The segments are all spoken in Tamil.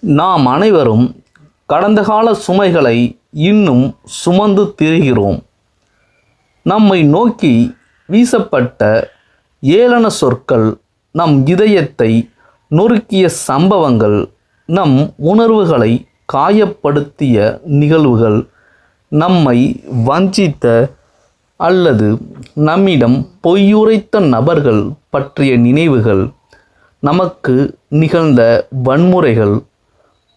நாம் அனைவரும் கடந்த கால சுமைகளை இன்னும் சுமந்து திரிகிறோம். நம்மை நோக்கி வீசப்பட்ட ஏளன சொற்கள், நம் இதயத்தை நொறுக்கிய சம்பவங்கள், நம் உணர்வுகளை காயப்படுத்திய நிகழ்வுகள், நம்மை வஞ்சித்த அல்லது நம்மிடம் பொய்யுரைத்த நபர்கள் பற்றிய நினைவுகள், நமக்கு நிகழ்ந்த வன்முறைகள்,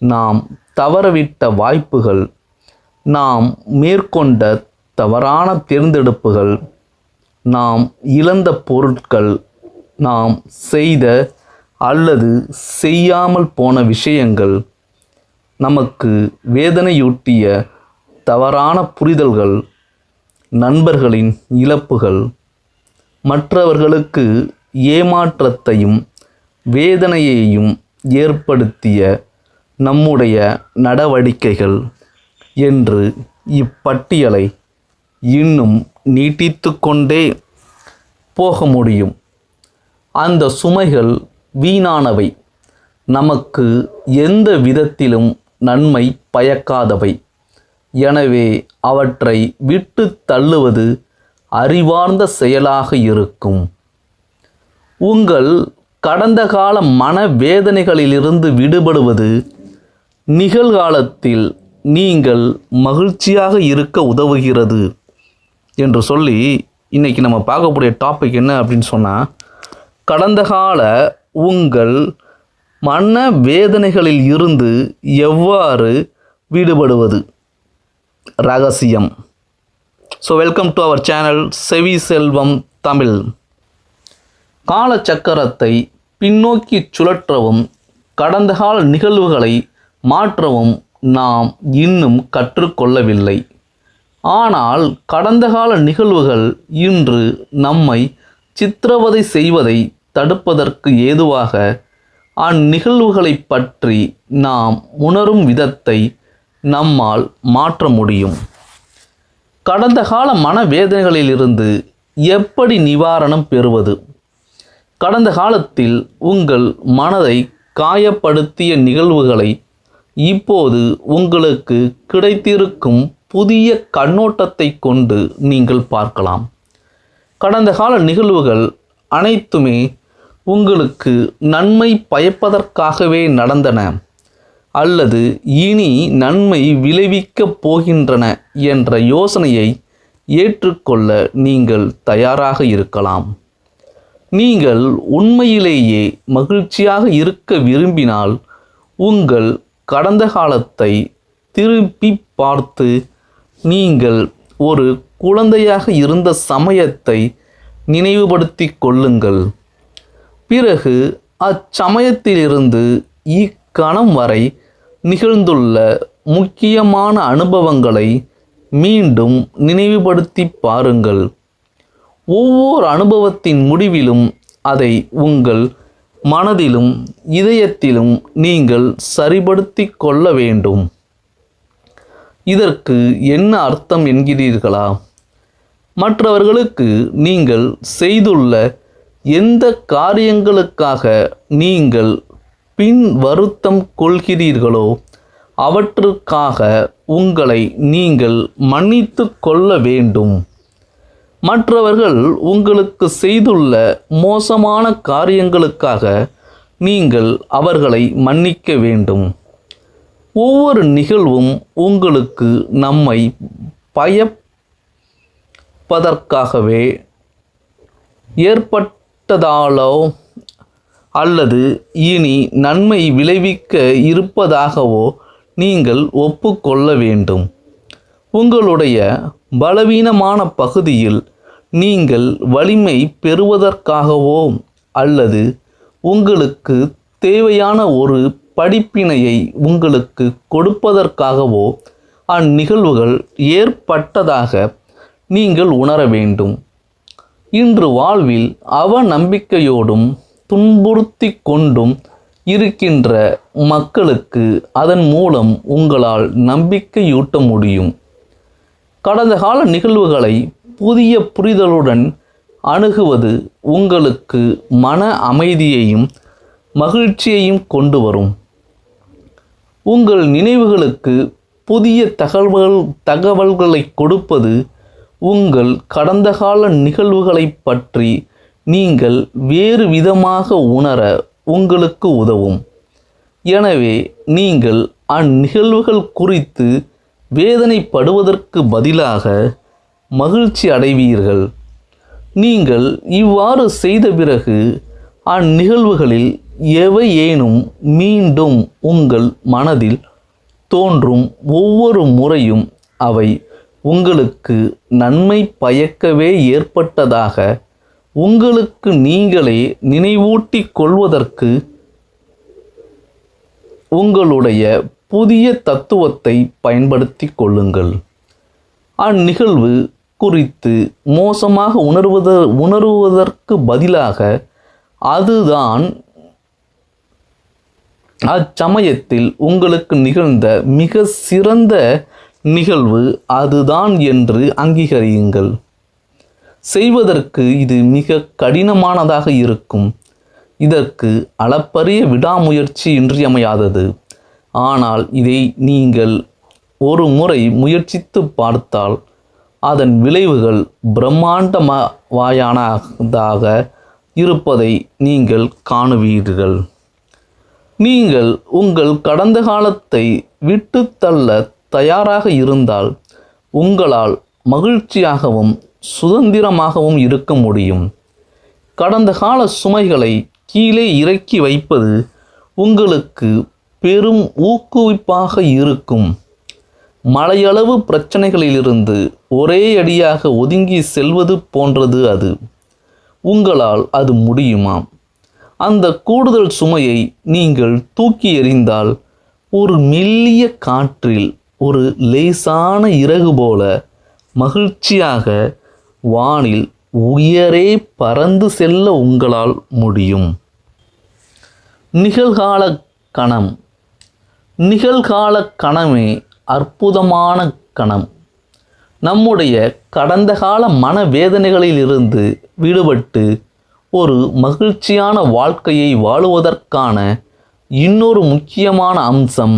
நாம் தவறவிட்ட வாய்ப்புகள், நாம் மேற்கொண்ட தவறான தேர்ந்தெடுப்புகள், நாம் இழந்த பொருட்கள், நாம் செய்த அல்லது செய்யாமல் போன விஷயங்கள், நமக்கு வேதனையூட்டிய தவறான புரிதல்கள், நண்பர்களின் இழப்புகள், மற்றவர்களுக்கு ஏமாற்றத்தையும் வேதனையையும் ஏற்படுத்திய நம்முடைய நடவடிக்கைகள் என்று இப்பட்டியலை இன்னும் நீட்டித்து கொண்டே போக முடியும். அந்த சுமைகள் வீணானவை, நமக்கு எந்த விதத்திலும் நன்மை பயக்காதவை. எனவே அவற்றை விட்டு தள்ளுவது அறிவார்ந்த செயலாக இருக்கும். உங்கள் கடந்த கால மனவேதனைகளிலிருந்து விடுபடுவது நிகழ்காலத்தில் நீங்கள் மகிழ்ச்சியாக இருக்க உதவுகிறது என்று சொல்லி இன்றைக்கி நம்ம பார்க்கக்கூடிய டாபிக் என்ன அப்படின்னு சொன்னால், கடந்த கால உங்கள் மனவேதனைகளில் இருந்து எவ்வாறு விடுபடுவது ரகசியம். So welcome to our channel Sevi Selvam Tamil. காலச்சக்கரத்தை பின்னோக்கி சுழற்றவும் கடந்த கால நிகழ்வுகளை மாற்றவும் நாம் இன்னும் கற்றுக்கொள்ளவில்லை. ஆனால் கடந்த கால நிகழ்வுகள் இன்று நம்மை சித்திரவதை செய்வதை தடுப்பதற்கு ஏதுவாக அந்நிகழ்வுகளை பற்றி நாம் உணரும் விதத்தை நம்மால் மாற்ற முடியும். கடந்த கால மனவேதனைகளிலிருந்து எப்படி நிவாரணம் பெறுவது? கடந்த காலத்தில் உங்கள் மனதை காயப்படுத்திய நிகழ்வுகளை இப்போது உங்களுக்கு கிடைத்திருக்கும் புதிய கண்ணோட்டத்தை கொண்டு நீங்கள் பார்க்கலாம். கடந்த கால நிகழ்வுகள் அனைத்துமே உங்களுக்கு நன்மை பயப்பதற்காகவே நடந்தன அல்லது இனி நன்மை விளைவிக்கப் போகின்றன என்ற யோசனையை ஏற்றுக்கொள்ள நீங்கள் தயாராக இருக்கலாம். நீங்கள் உண்மையிலேயே மகிழ்ச்சியாக இருக்க விரும்பினால் உங்கள் கடந்த காலத்தை திருப்பி பார்த்து நீங்கள் ஒரு குழந்தையாக இருந்த சமயத்தை நினைவுபடுத்தி கொள்ளுங்கள். பிறகு அச்சமயத்திலிருந்து இக்கணம் வரை நிகழ்ந்துள்ள முக்கியமான அனுபவங்களை மீண்டும் நினைவுபடுத்தி பாருங்கள். ஒவ்வொரு அனுபவத்தின் முடிவிலும் அதை உங்கள் மனதிலும் இதயத்திலும் நீங்கள் சரிபடுத்தி கொள்ள வேண்டும். இதற்கு என்ன அர்த்தம் என்கிறீர்களா? மற்றவர்களுக்கு நீங்கள் செய்துள்ள எந்த காரியங்களுக்காக நீங்கள் பின் வருத்தம் கொள்கிறீர்களோ அவற்றுக்காக உங்களை நீங்கள் மன்னித்து கொள்ள வேண்டும். மற்றவர்கள் உங்களுக்கு செய்துள்ள மோசமான காரியங்களுக்காக நீங்கள் அவர்களை மன்னிக்க வேண்டும். ஒவ்வொரு நிகழ்வும் உங்களுக்கு நம்மை பயப்பதற்காகவே ஏற்பட்டதாலோ அல்லது இனி நன்மை விளைவிக்க இருப்பதாகவோ நீங்கள் ஒப்புக்கொள்ள வேண்டும். உங்களுடைய பலவீனமான பகுதியில் நீங்கள் வலிமை பெறுவதற்காகவோ அல்லது உங்களுக்கு தேவையான ஒரு படிப்பினையை உங்களுக்கு கொடுப்பதற்காகவோ அந்நிகழ்வுகள் ஏற்பட்டதாக நீங்கள் உணர வேண்டும். இன்று வாழ்வில் அவநம்பிக்கையோடும் துன்புறுத்தி கொண்டும் இருக்கின்ற மக்களுக்கு அதன் மூலம் உங்களால் நம்பிக்கையூட்ட முடியும். கடந்த கால நிகழ்வுகளை புதிய புரிதலுடன் அணுகுவது உங்களுக்கு மன அமைதியையும் மகிழ்ச்சியையும் கொண்டு வரும். உங்கள் நினைவுகளுக்கு புதிய தகவல்களை கொடுப்பது உங்கள் கடந்த கால நிகழ்வுகளை பற்றி நீங்கள் வேறு விதமாக உணர உங்களுக்கு உதவும். எனவே நீங்கள் அந்நிகழ்வுகள் குறித்து வேதனைப்படுவதற்கு பதிலாக மகிழ்ச்சி அடைவீர்கள். நீங்கள் இவ்வாறு செய்த பிறகு அந்நிகழ்வுகளில் எவையேனும் மீண்டும் உங்கள் மனதில் தோன்றும் ஒவ்வொரு முறையும் அவை உங்களுக்கு நன்மை பயக்கவே ஏற்பட்டதாக உங்களுக்கு நீங்களே நினைவூட்டிக் கொள்வதற்கு உங்களுடைய புதிய தத்துவத்தை பயன்படுத்தி கொள்ளுங்கள். அந்நிகழ்வு குறித்து மோசமாக உணருவதற்கு பதிலாக அதுதான் அச்சமயத்தில் உங்களுக்கு நிகழ்ந்த மிக சிறந்த நிகழ்வு அதுதான் என்று அங்கீகரியுங்கள். செய்வதற்கு இது மிக கடினமானதாக இருக்கும். இதற்கு அளப்பரிய விடாமுயற்சி இன்றியமையாதது. ஆனால் இதை நீங்கள் ஒரு முறை முயற்சித்து பார்த்தால் அதன் விளைவுகள் பிரம்மாண்டமானதாக இருப்பதை நீங்கள் காணுவீர்கள். நீங்கள் உங்கள் கடந்த காலத்தை விட்டு தள்ள தயாராக இருந்தால் உங்களால் மகிழ்ச்சியாகவும் சுதந்திரமாகவும் இருக்க முடியும். கடந்த கால சுமைகளை கீழே இறக்கி வைப்பது உங்களுக்கு பெரும் ஊக்குவிப்பாக இருக்கும். மலையளவு பிரச்சனைகளிலிருந்து ஒரே அடியாக ஒதுங்கி செல்வது போன்றது அது. உங்களால் அது முடியுமா? அந்த கூடுதல் சுமையை நீங்கள் தூக்கி எறிந்தால் ஒரு மெல்லிய காற்றில் ஒரு லேசான இறகு போல மகிழ்ச்சியாக வானில் உயரே பறந்து செல்ல உங்களால் முடியும். நிகழ்கால கணம். நிகழ்கால கணமே அற்புதமான கணம். நம்முடைய கடந்த கால மனவேதனைகளிலிருந்து விடுபட்டு ஒரு மகிழ்ச்சியான வாழ்க்கையை வாழுவதற்கான இன்னொரு முக்கியமான அம்சம்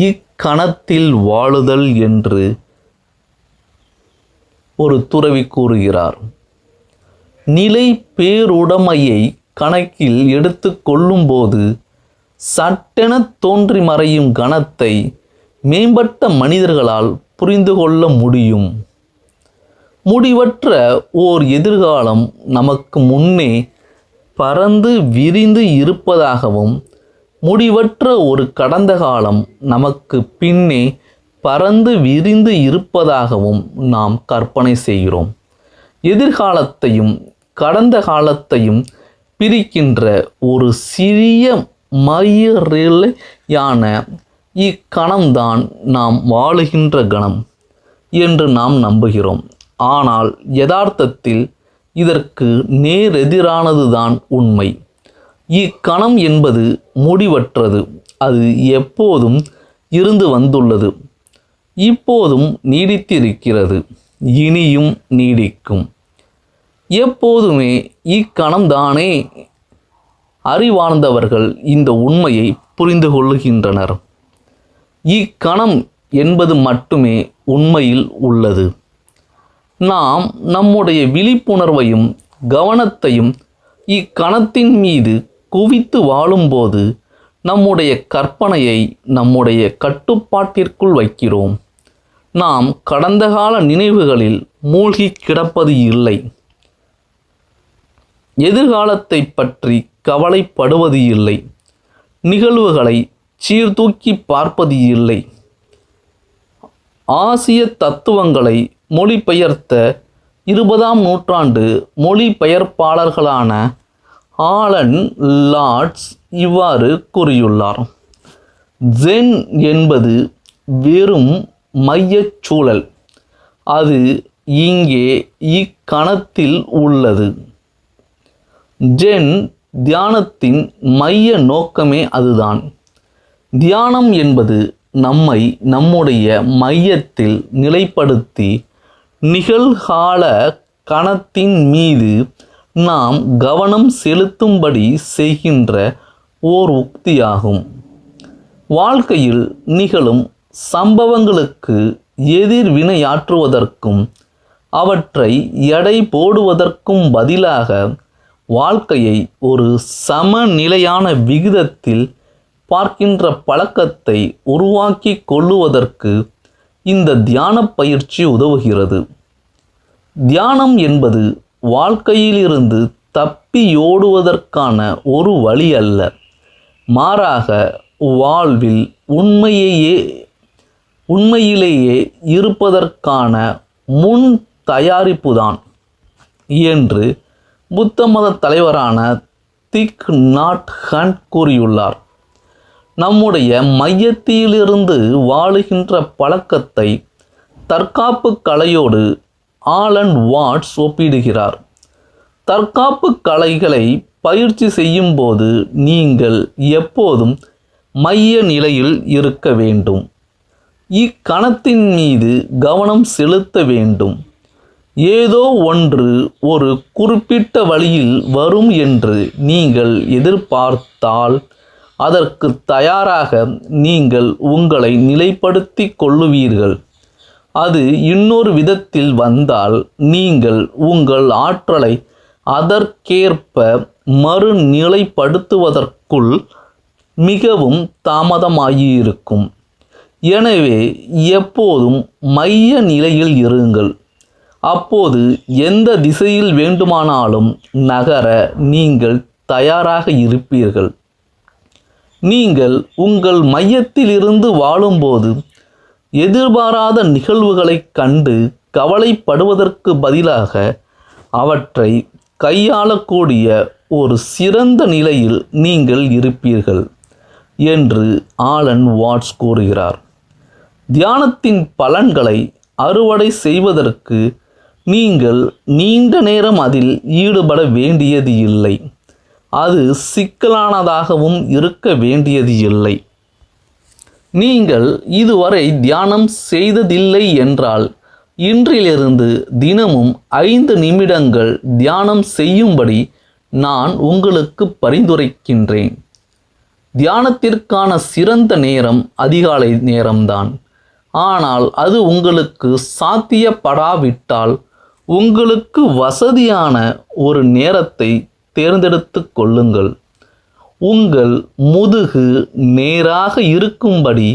இக்கணத்தில் வாழுதல் என்று ஒரு துறவி கூறுகிறார். நிலை பேருடைமையை கணக்கில் எடுத்து கொள்ளும்போது சட்டென தோன்றி மறையும் கணத்தை மேம்பட்ட மனிதர்களால் புரிந்து கொள்ள முடியும். முடிவற்ற ஓர் எதிர்காலம் நமக்கு முன்னே பறந்து விரிந்து இருப்பதாகவும் முடிவற்ற ஒரு கடந்த காலம் நமக்கு பின்னே பறந்து விரிந்து இருப்பதாகவும் நாம் கற்பனை செய்கிறோம். எதிர்காலத்தையும் கடந்த காலத்தையும் பிரிக்கின்ற ஒரு சிறிய மயிரிழையான இக்கணம்தான் நாம் வாழுகின்ற கணம் என்று நாம் நம்புகிறோம். ஆனால் யதார்த்தத்தில் இதற்கு நேரெதிரானதுதான் உண்மை. இக்கணம் என்பது முடிவற்றது. அது எப்போதும் இருந்து வந்துள்ளது, இப்போதும் நீடித்திருக்கிறது, இனியும் நீடிக்கும். எப்போதுமே இக்கணம்தானே. அறிவார்ந்தவர்கள் இந்த உண்மையை புரிந்து கொள்ளுகின்றனர். இக்கணம் என்பது மட்டுமே உண்மையில் உள்ளது. நாம் நம்முடைய விழிப்புணர்வையும் கவனத்தையும் இக்கணத்தின் மீது குவித்து வாழும்போது நம்முடைய கற்பனையை நம்முடைய கட்டுப்பாட்டிற்குள் வைக்கிறோம். நாம் கடந்த கால நினைவுகளில் மூழ்கி கிடப்பது இல்லை. எதிர்காலத்தை பற்றி கவலைப்படுவது இல்லை. நிகழ்வுகளை சீர்தூக்கி பார்ப்பது இல்லை. ஆசிய தத்துவங்களை மொழிபெயர்த்த 20ஆம் நூற்றாண்டு மொழிபெயர்ப்பாளர்களான ஆலன் லாட்ஸ் இவ்வாறு கூறியுள்ளார். ஜென் என்பது வெறும் மையச் சூழல். அது இங்கே இக்கணத்தில் உள்ளது. ஜென் தியானத்தின் மைய நோக்கமே அதுதான். தியானம் என்பது நம்மை நம்முடைய மையத்தில் நிலைப்படுத்தி நிகழ்கால கணத்தின் மீது நாம் கவனம் செலுத்தும்படி செய்கின்ற ஓர் உக்தியாகும். வாழ்க்கையில் நிகழும் சம்பவங்களுக்கு எதிர்வினையாற்றுவதற்கும் அவற்றை எடை போடுவதற்கும் பதிலாக வாழ்க்கையை ஒரு சமநிலையான விகிதத்தில் பார்க்கின்ற பழக்கத்தை உருவாக்கி கொள்ளுவதற்கு இந்த தியான பயிற்சி உதவுகிறது. தியானம் என்பது வாழ்க்கையிலிருந்து தப்பியோடுவதற்கான ஒரு வழி அல்ல, மாறாக வாழ்வில் உண்மையிலேயே இருப்பதற்கான முன் தயாரிப்புதான் என்று புத்த மத தலைவரான திக் நாட் ஹண்ட் கூறியுள்ளார். நம்முடைய மையத்திலிருந்து வாழுகின்ற பழக்கத்தை தற்காப்பு கலையோடு ஆலன் வாட்ஸ் ஒப்பிடுகிறார். தற்காப்பு கலைகளை பயிற்சி செய்யும் போது நீங்கள் எப்போதும் மைய நிலையில் இருக்க வேண்டும். இக்கணத்தின் மீது கவனம் செலுத்த வேண்டும். ஏதோ ஒன்று ஒரு குறிப்பிட்ட வழியில் வரும் என்று நீங்கள் எதிர்பார்த்தால் அதற்கு தயாராக நீங்கள் உங்களை நிலைப்படுத்தி கொள்ளுவீர்கள். அது இன்னொரு விதத்தில் வந்தால் நீங்கள் உங்கள் ஆற்றலை அதற்கேற்ப மறுநிலைப்படுத்துவதற்குள் மிகவும் தாமதமாகியிருக்கும். எனவே எப்போதும் மைய நிலையில் இருங்கள். அப்போது எந்த திசையில் வேண்டுமானாலும் நகர நீங்கள் தயாராக இருப்பீர்கள். நீங்கள் உங்கள் மையத்திலிருந்து வாழும்போது எதிர்பாராத நிகழ்வுகளைக் கண்டு கவலைப்படுவதற்கு பதிலாக அவற்றை கையாளக்கூடிய ஒரு சிறந்த நிலையில் நீங்கள் இருப்பீர்கள் என்று ஆலன் வாட்ஸ் கூறுகிறார். தியானத்தின் பலன்களை அறுவடை செய்வதற்கு நீங்கள் நீண்ட நேரம் அதில் ஈடுபட வேண்டியது இல்லை. அது சிக்கலானதாகவும் இருக்க வேண்டியது இல்லை. நீங்கள் இதுவரை தியானம் செய்ததில்லை என்றால் இன்றிலிருந்து தினமும் 5 நிமிடங்கள் தியானம் செய்யும்படி நான் உங்களுக்கு பரிந்துரைக்கின்றேன். தியானத்திற்கான சிறந்த நேரம் அதிகாலை நேரம்தான். ஆனால் அது உங்களுக்கு சாத்தியப்படாவிட்டால் உங்களுக்கு வசதியான ஒரு நேரத்தை தேர்ந்தெடுத்து கொள்ளுங்கள். உங்கள் முதுகு நேராக இருக்கும்படி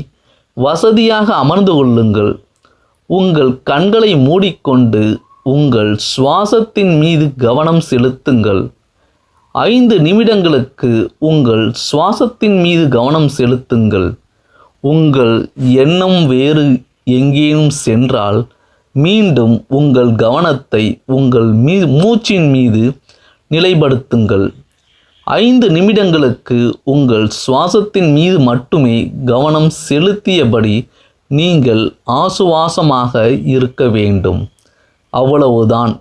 வசதியாக அமர்ந்து கொள்ளுங்கள். உங்கள் கண்களை மூடிக்கொண்டு உங்கள் சுவாசத்தின் மீது கவனம் செலுத்துங்கள். 5 நிமிடங்களுக்கு உங்கள் சுவாசத்தின் மீது கவனம் செலுத்துங்கள். உங்கள் எண்ணம் வேறு எங்கேனும் சென்றால் மீண்டும் உங்கள் கவனத்தை உங்கள் மூச்சின் மீது நிலைப்படுத்துங்கள். 5 நிமிடங்களுக்கு உங்கள் சுவாசத்தின் மீது மட்டுமே கவனம் செலுத்தியபடி நீங்கள் ஆசுவாசமாக இருக்க வேண்டும். அவ்வளவுதான்.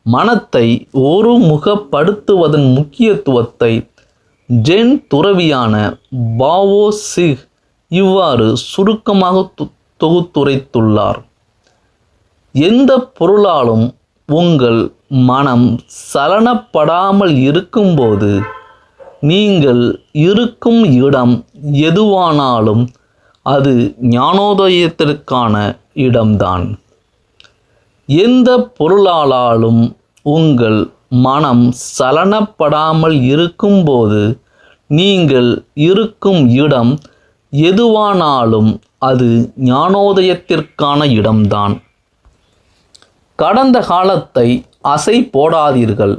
மனத்தை ஒருமுகப்படுத்துவதன் முக்கியத்துவத்தை ஜென் துறவியான பாவோ சிக் இவ்வாறு சுருக்கமாக தொகுத்துரைத்துள்ளார். எந்த பொருளாலும் உங்கள் மனம் சலனப்படாமல் இருக்கும்போது நீங்கள் இருக்கும் இடம் எதுவானாலும் அது ஞானோதயத்திற்கான இடம்தான். எந்த பொருளாலும் உங்கள் மனம் சலனப்படாமல் இருக்கும்போது நீங்கள் இருக்கும் இடம் எதுவானாலும் அது ஞானோதயத்திற்கான இடம்தான். கடந்த காலத்தை அசை போடாதீர்கள்.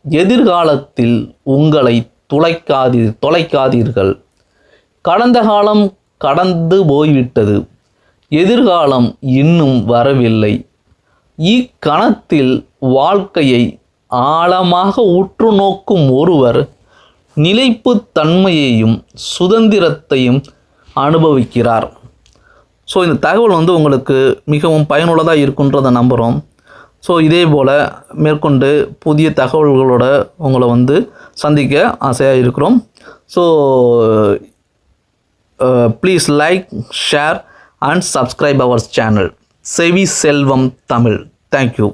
எதிர்காலத்தில் உங்களை தொலைக்காதீர்கள். கடந்த காலம் கடந்து போய்விட்டது. எதிர்காலம் இன்னும் வரவில்லை. இக்கணத்தில் வாழ்க்கையை ஆழமாக உற்று நோக்கும் ஒருவர் நிலைப்புத்தன்மையையும் சுதந்திரத்தையும் அனுபவிக்கிறார். ஸோ இந்த தகவல் உங்களுக்கு மிகவும் பயனுள்ளதாக இருக்குன்றதை நம்புகிறோம். ஸோ இதே போல் மேற்கொண்டு புதிய தகவல்களோட உங்களை சந்திக்க ஆசையாக இருக்கிறோம். So please like, share and subscribe our channel Sevi Selvam Tamil. Thank you.